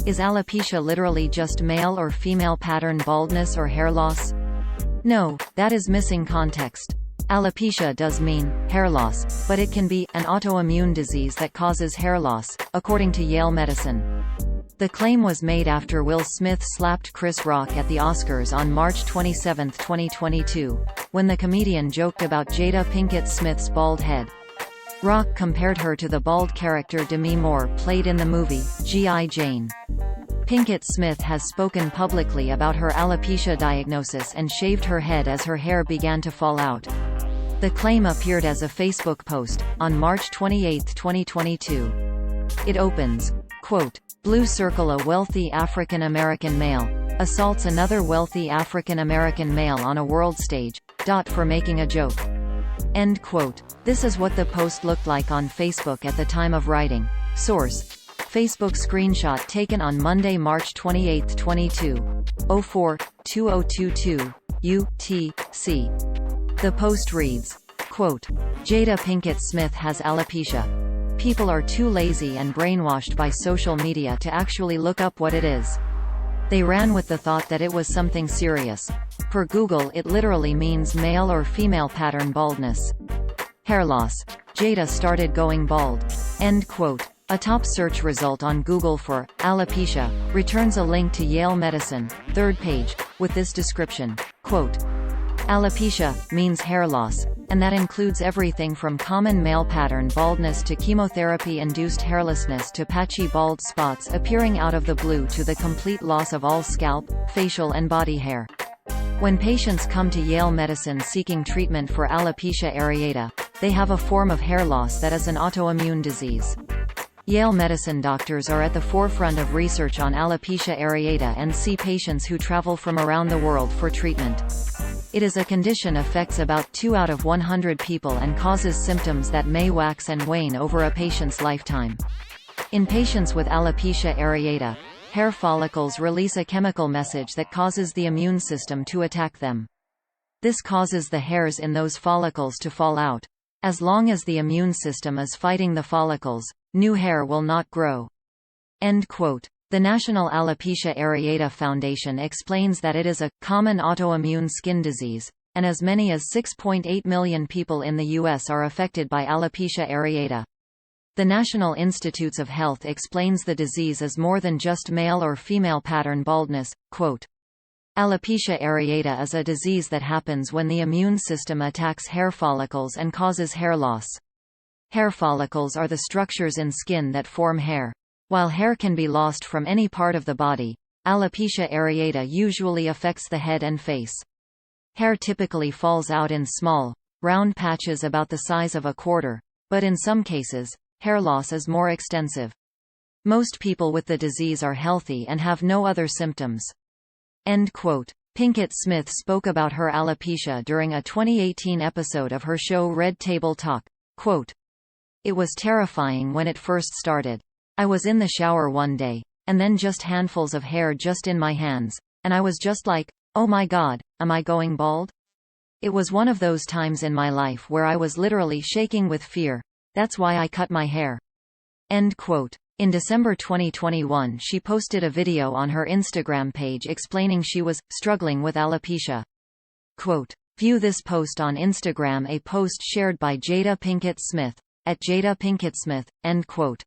Is alopecia literally just male or female pattern baldness or hair loss? No, that is missing context. Alopecia does mean hair loss, but it can be an autoimmune disease that causes hair loss, according to Yale Medicine. The claim was made after Will Smith slapped Chris Rock at the Oscars on March 27, 2022, when the comedian joked about Jada Pinkett Smith's bald head. Rock compared her to the bald character Demi Moore played in the movie G.I. Jane. Pinkett Smith has spoken publicly about her alopecia diagnosis and shaved her head as her hair began to fall out. The claim appeared as a Facebook post, on March 28, 2022. It opens, quote, "Blue circle, a wealthy African American male assaults another wealthy African American male on a world stage, for making a joke." End quote. This is what the post looked like on Facebook at the time of writing. Source: Facebook screenshot taken on Monday, March 28, 2022 UTC. The post reads, quote, "Jada Pinkett Smith has alopecia. People are too lazy and brainwashed by social media to actually look up what it is. They ran with the thought that it was something serious. Per Google, it literally means male or female pattern baldness. Hair loss. Jada started going bald." End quote. A top search result on Google for alopecia returns a link to Yale Medicine, third page, with this description, quote, "Alopecia means hair loss, and that includes everything from common male pattern baldness to chemotherapy-induced hairlessness to patchy bald spots appearing out of the blue to the complete loss of all scalp, facial and body hair." When patients come to Yale Medicine seeking treatment for alopecia areata, they have a form of hair loss that is an autoimmune disease. Yale Medicine doctors are at the forefront of research on alopecia areata and see patients who travel from around the world for treatment. It is a condition affects about 2 out of 100 people and causes symptoms that may wax and wane over a patient's lifetime. In patients with alopecia areata, hair follicles release a chemical message that causes the immune system to attack them. This causes the hairs in those follicles to fall out. As long as the immune system is fighting the follicles, new hair will not grow. End quote. The National Alopecia Areata Foundation explains that it is a common autoimmune skin disease, and as many as 6.8 million people in the U.S. are affected by alopecia areata. The National Institutes of Health explains the disease is more than just male or female pattern baldness, quote, "Alopecia areata is a disease that happens when the immune system attacks hair follicles and causes hair loss. Hair follicles are the structures in skin that form hair. While hair can be lost from any part of the body, alopecia areata usually affects the head and face. Hair typically falls out in small, round patches about the size of a quarter, but in some cases, hair loss is more extensive. Most people with the disease are healthy and have no other symptoms." End quote. Pinkett Smith spoke about her alopecia during a 2018 episode of her show Red Table Talk, quote, "It was terrifying when it first started. I was in the shower one day, and then just handfuls of hair just in my hands, and I was just like, oh my god, am I going bald? It was one of those times in my life where I was literally shaking with fear. That's why I cut my hair." End quote. In December 2021 she posted a video on her Instagram page explaining she was struggling with alopecia. Quote, "View this post on Instagram, a post shared by Jada Pinkett Smith, @JadaPinkettSmith." End quote.